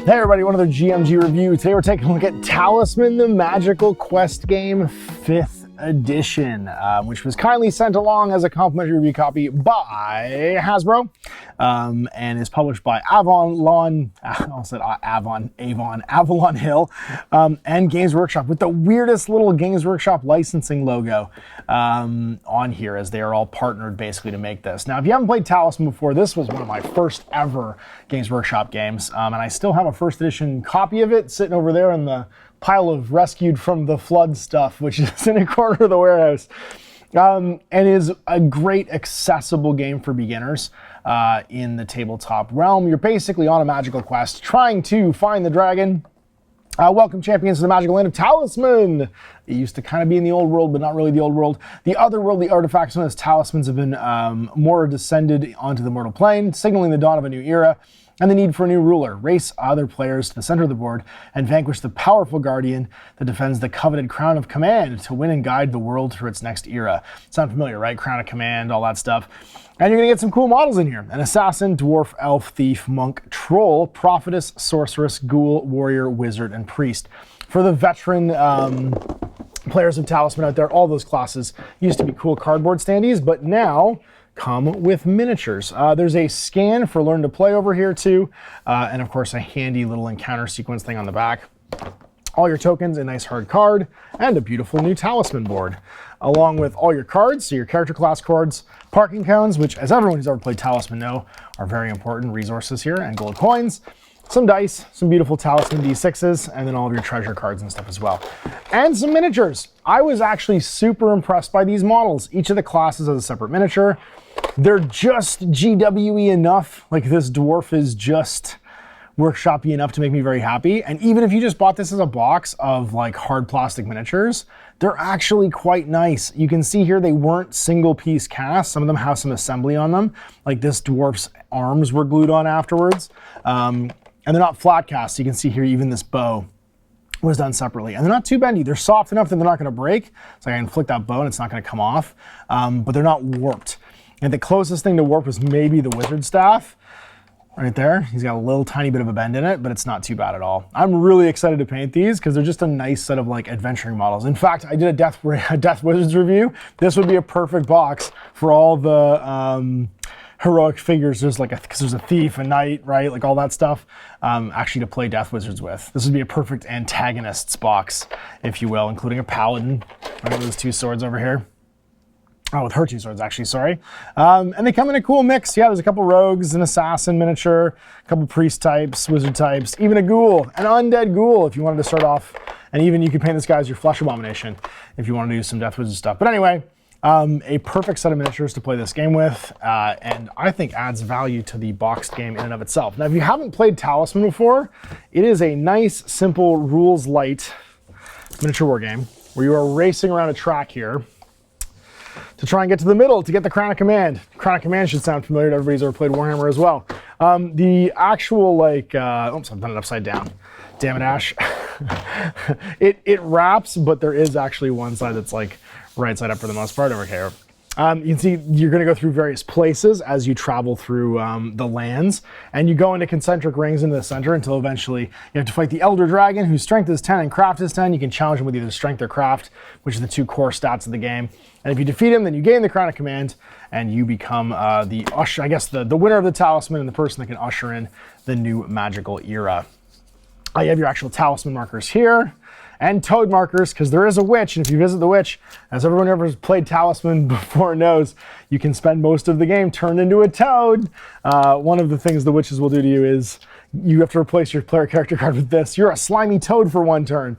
Hey everybody, another GMG review. Today we're taking a look at Talisman, the Magical Quest game 5th edition, which was kindly sent along as a complimentary review copy by Hasbro, and is published by Avalon Hill, and Games Workshop, with the weirdest little Games Workshop licensing logo on here, as they are all partnered basically to make this. Now, if you haven't played Talisman before, this was one of my first ever Games Workshop games, and I still have a first edition copy of it sitting over there in the pile of rescued from the flood stuff, which is in a corner of the warehouse, and is a great accessible game for beginners in the tabletop realm. You're basically on a magical quest trying to find the dragon. Welcome, champions, to the magical land of Talisman. It used to kind of be in the old world, but not really the old world. The otherworldly artifacts known as talismans have been more descended onto the mortal plane, signaling the dawn of a new era and the need for a new ruler. Race other players to the center of the board and vanquish the powerful guardian that defends the coveted crown of command to win and guide the world through its next era. Sound familiar, right? Crown of command, all that stuff. And you're gonna get some cool models in here. An assassin, dwarf, elf, thief, monk, troll, prophetess, sorceress, ghoul, warrior, wizard, and priest. For the veteran players of Talisman out there, all those classes used to be cool cardboard standees, but now come with miniatures. There's a scan for learn to play over here too, and of course a handy little encounter sequence thing on the back. All your tokens, a nice hard card, and a beautiful new talisman board, along with all your cards, so your character class cards, parking cones, which, as everyone who's ever played Talisman know, are very important resources here, and gold coins, some dice, some beautiful Talisman D6s, and then all of your treasure cards and stuff as well. And some miniatures. I was actually super impressed by these models. Each of the classes has a separate miniature. They're just GWE enough, like this dwarf is just workshop-y enough to make me very happy. And even if you just bought this as a box of like hard plastic miniatures, they're actually quite nice. You can see here they weren't single piece casts. Some of them have some assembly on them. Like this dwarf's arms were glued on afterwards. And they're not flat casts. You can see here even this bow was done separately. And they're not too bendy. They're soft enough that they're not gonna break. So I can flick that bow and it's not gonna come off, but they're not warped. And the closest thing to warp was maybe the wizard staff. Right there, he's got a little tiny bit of a bend in it, but it's not too bad at all. I'm really excited to paint these because they're just a nice set of like adventuring models. In fact, I did a Death Wizards review. This would be a perfect box for all the heroic figures. There's like because there's a thief, a knight, right? Like all that stuff. Actually, to play Death Wizards with. This would be a perfect antagonists box, if you will, including a paladin. Right, those two swords over here. Oh, with her two swords, actually, sorry. And they come in a cool mix. Yeah, there's a couple rogues, an assassin miniature, a couple priest types, wizard types, even a ghoul, an undead ghoul if you wanted to start off. And even you could paint this guy as your flesh abomination if you want to do some Death Wizard stuff. But anyway, a perfect set of miniatures to play this game with, and I think adds value to the boxed game in and of itself. Now, if you haven't played Talisman before, it is a nice, simple, rules light miniature war game where you are racing around a track here to try and get to the middle to get the Crown of Command. Crown of Command should sound familiar to everybody who's ever played Warhammer as well. The actual like, oops, I've done it upside down. Damn it, Ash. it wraps, but there is actually one side that's like right side up for the most part over here. You can see you're going to go through various places as you travel through the lands, and you go into concentric rings into the center until eventually you have to fight the Elder Dragon, whose strength is 10 and craft is 10. You can challenge him with either strength or craft, which are the two core stats of the game. And if you defeat him, then you gain the Crown of Command, and you become the usher, I guess the winner of the Talisman and the person that can usher in the new magical era. You have your actual Talisman markers here, and toad markers, because there is a witch, and if you visit the witch, as everyone who ever has played Talisman before knows, you can spend most of the game turned into a toad. One of the things the witches will do to you is you have to replace your player character card with this. You're a slimy toad for one turn.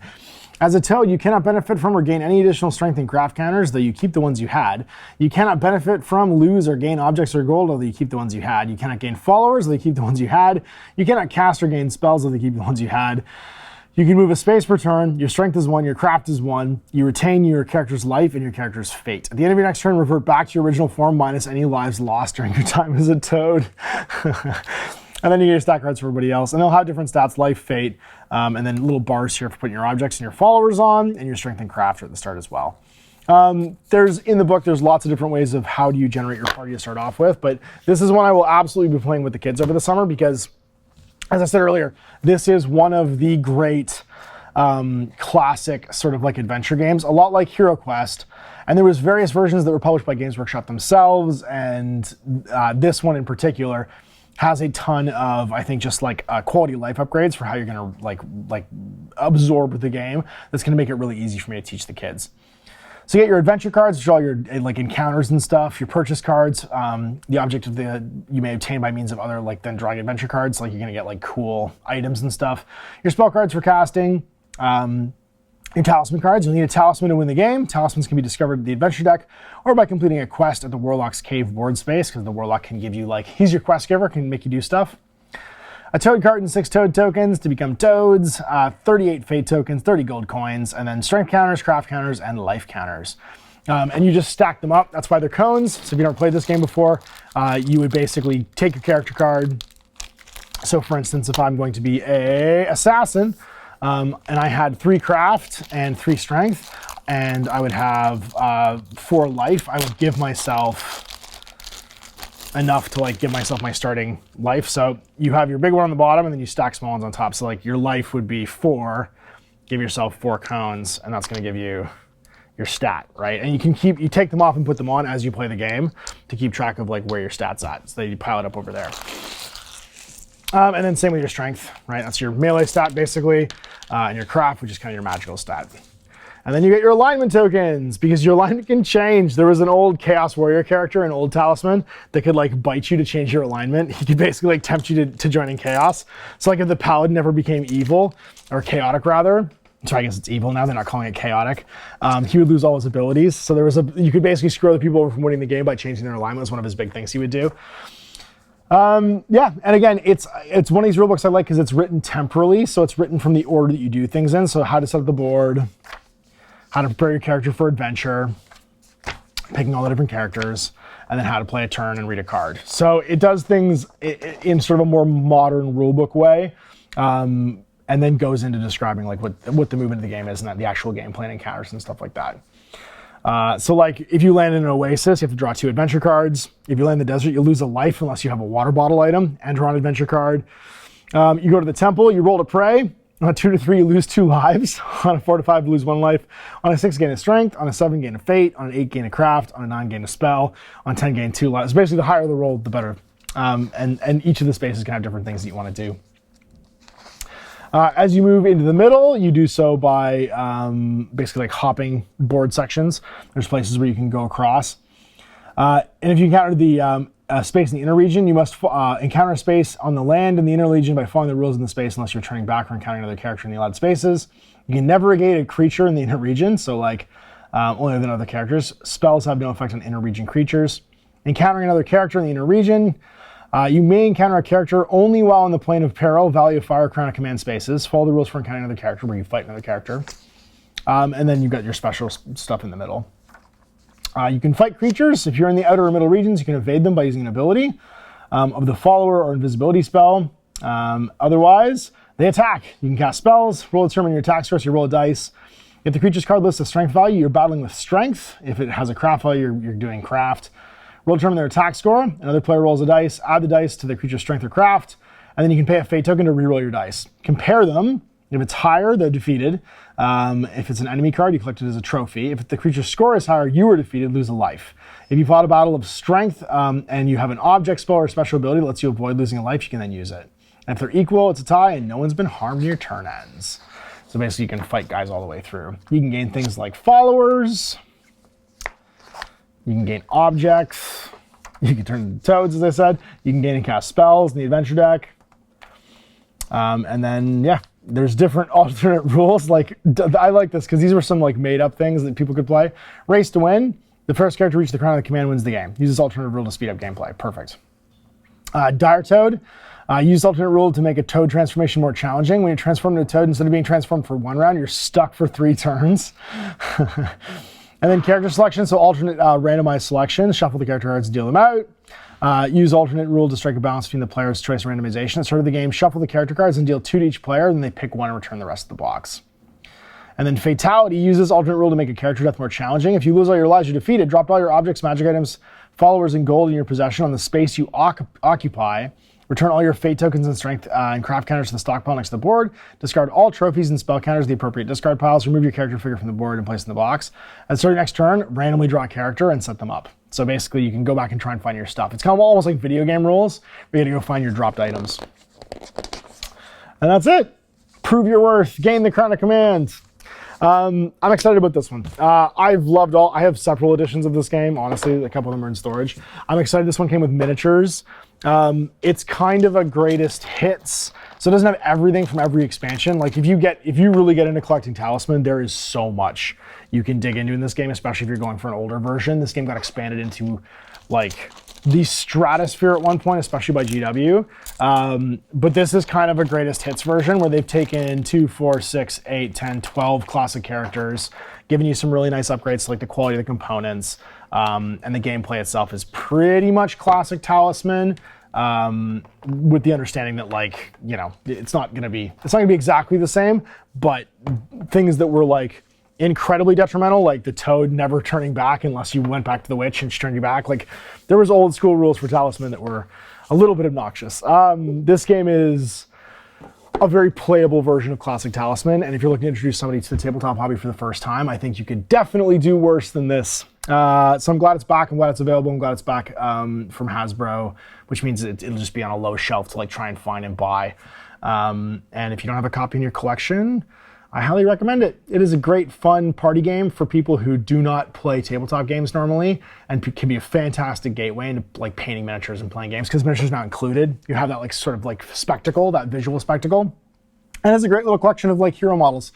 As a toad, you cannot benefit from or gain any additional strength and craft counters, though you keep the ones you had. You cannot benefit from, lose, or gain objects or gold, although you keep the ones you had. You cannot gain followers, although you keep the ones you had. You cannot cast or gain spells, although you keep the ones you had. You can move a space per turn, your strength is 1, your craft is 1, you retain your character's life and your character's fate. At the end of your next turn, revert back to your original form minus any lives lost during your time as a toad. And then you get your stat cards for everybody else, and they'll have different stats, life, fate, and then little bars here for putting your objects and your followers on, and your strength and craft at the start as well. In the book, there's lots of different ways of how do you generate your party to start off with, but this is one I will absolutely be playing with the kids over the summer because as I said earlier, this is one of the great classic sort of like adventure games, a lot like Hero Quest. And there was various versions that were published by Games Workshop themselves, and this one in particular has a ton of, I think, just like quality of life upgrades for how you're gonna like absorb the game. That's gonna make it really easy for me to teach the kids. So you get your adventure cards, which are all your like encounters and stuff, your purchase cards, the object of you may obtain by means of other like then drawing adventure cards, like you're gonna get like cool items and stuff. Your spell cards for casting, your talisman cards. You'll need a talisman to win the game. Talismans can be discovered at the adventure deck or by completing a quest at the Warlock's Cave board space, because the Warlock can give you like, he's your quest giver, can make you do stuff. A toad card and 6 toad tokens to become toads, 38 fate tokens, 30 gold coins, and then strength counters, craft counters, and life counters. And you just stack them up. That's why they're cones. So if you've never played this game before, you would basically take your character card. So for instance, if I'm going to be a assassin, and I had 3 craft and 3 strength, and I would have 4 life, I would give myself enough to like give myself my starting life. So you have your big one on the bottom, and then you stack small ones on top. So like your life would be 4, give yourself 4 cones, and that's gonna give you your stat, right? And you take them off and put them on as you play the game to keep track of like where your stat's at. So you pile it up over there. And then same with your strength, right? That's your melee stat basically, and your craft, which is kind of your magical stat. And then you get your alignment tokens, because your alignment can change. There was an old Chaos Warrior character, an old Talisman, that could like bite you to change your alignment. He could basically like tempt you to join in Chaos. So like if the Paladin ever became evil, or chaotic rather, so I guess it's evil now, they're not calling it chaotic, he would lose all his abilities. So you could basically screw other people over from winning the game by changing their alignment. Was one of his big things he would do. Yeah, and again, it's one of these rulebooks I like because it's written temporally, so it's written from the order that you do things in. So how to set up the board, how to prepare your character for adventure, picking all the different characters, and then how to play a turn and read a card. So it does things in sort of a more modern rulebook way, and then goes into describing like what the movement of the game is and the actual gameplay and encounters and stuff like that. So like if you land in an oasis, you have to draw 2 adventure cards. If you land in the desert, you lose a life unless you have a water bottle item and draw an adventure card. You go to the temple, you roll to pray. On a 2 to 3, you lose 2 lives. On a 4 to 5, you lose 1 life. On a 6, gain a strength. On a 7, gain a fate. On an 8, gain a craft. On a 9, gain a spell. On 10, gain 2 lives. Basically, the higher the roll, the better. And each of the spaces can have different things that you want to do. As you move into the middle, you do so by basically like hopping board sections. There's places where you can go across. And if you encounter the space in the inner region, you must encounter a space on the land in the inner region by following the rules in the space unless you're turning back or encountering another character in the allowed spaces. You can never negate a creature in the inner region, so like only than other characters. Spells have no effect on inner region creatures. Encountering another character in the inner region, you may encounter a character only while on the plane of peril, value of fire, crown of command spaces. Follow the rules for encountering another character where you fight another character. And then you've got your special stuff in the middle. You can fight creatures. If you're in the outer or middle regions, you can evade them by using an ability of the follower or invisibility spell. Otherwise, they attack. You can cast spells, roll a determine your attack source, you roll a dice. If the creature's card lists a strength value, you're battling with strength. If it has a craft value, you're doing craft. Roll determine their attack score. Another player rolls a dice, add the dice to the creature's strength or craft, and then you can pay a fate token to reroll your dice. Compare them. If it's higher, they're defeated. If it's an enemy card, you collect it as a trophy. If the creature's score is higher, you were defeated, lose a life. If you fought a battle of strength and you have an object spell or special ability that lets you avoid losing a life, you can then use it. And if they're equal, it's a tie and no one's been harmed when your turn ends. So basically you can fight guys all the way through. You can gain things like followers. You can gain objects. You can turn into toads, as I said. You can gain and cast spells in the adventure deck. And then, yeah, there's different alternate rules. Like, I like this because these were some like made up things that people could play. Race to win. The first character to reach the crown of the command wins the game. Use this alternate rule to speed up gameplay. Perfect. Dire Toad. Use alternate rule to make a toad transformation more challenging. When you transform into a toad, instead of being transformed for 1 round, you're stuck for 3 turns. And then character selection, so alternate randomized selection. Shuffle the character cards and deal them out. Use alternate rule to strike a balance between the player's choice and randomization. At the start of the game, shuffle the character cards and deal 2 to each player, then they pick 1 and return the rest of the box. And then Fatality uses alternate rule to make a character death more challenging. If you lose all your lives, you're defeated. Drop all your objects, magic items, followers, and gold in your possession on the space you occupy Return all your fate tokens and strength and craft counters to the stock pile next to the board. Discard all trophies and spell counters to the appropriate discard piles. Remove your character figure from the board and place it in the box. At starting next turn, randomly draw a character and set them up. So basically, you can go back and try and find your stuff. It's kind of almost like video game rules. You're gonna go find your dropped items. And that's it. Prove your worth. Gain the Crown of Command. I'm excited about this one. I have several editions of this game. Honestly, a couple of them are in storage. I'm excited this one came with miniatures. It's kind of a greatest hits. So it doesn't have everything from every expansion. Like if you really get into collecting Talisman, there is so much you can dig into in this game, especially if you're going for an older version. This game got expanded into like the stratosphere at one point, especially by GW. But this is kind of a greatest hits version where they've taken 2, 4, 6, 8, 10, 12 classic characters, giving you some really nice upgrades to like the quality of the components. And the gameplay itself is pretty much classic Talisman, with the understanding that like, you know, it's not gonna be exactly the same, but things that were like incredibly detrimental, like the toad never turning back unless you went back to the witch and she turned you back. Like there was old school rules for Talisman that were a little bit obnoxious. This game is a very playable version of classic Talisman, and if you're looking to introduce somebody to the tabletop hobby for the first time, I think you could definitely do worse than this. So I'm glad it's back. I'm glad it's available. I'm glad it's back from Hasbro, which means it'll just be on a low shelf to like try and find and buy. And if you don't have a copy in your collection, I highly recommend it. It is a great, fun party game for people who do not play tabletop games normally, and can be a fantastic gateway into like painting miniatures and playing games, because miniatures not included. You have that like sort of like spectacle, that visual spectacle. And it's a great little collection of like hero models.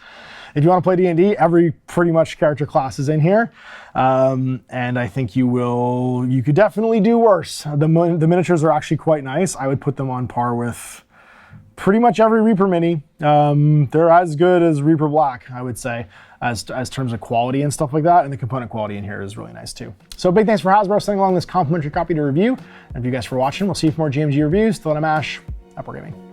If you want to play D&D, every pretty much character class is in here. And I think you could definitely do worse. The miniatures are actually quite nice. I would put them on par with pretty much every Reaper mini. They're as good as Reaper Black, I would say, as terms of quality and stuff like that. And the component quality in here is really nice too. So big thanks for Hasbro sending along this complimentary copy to review. And thank you guys for watching. We'll see you for more GMG reviews. Till then, I'm Ash. Happy gaming.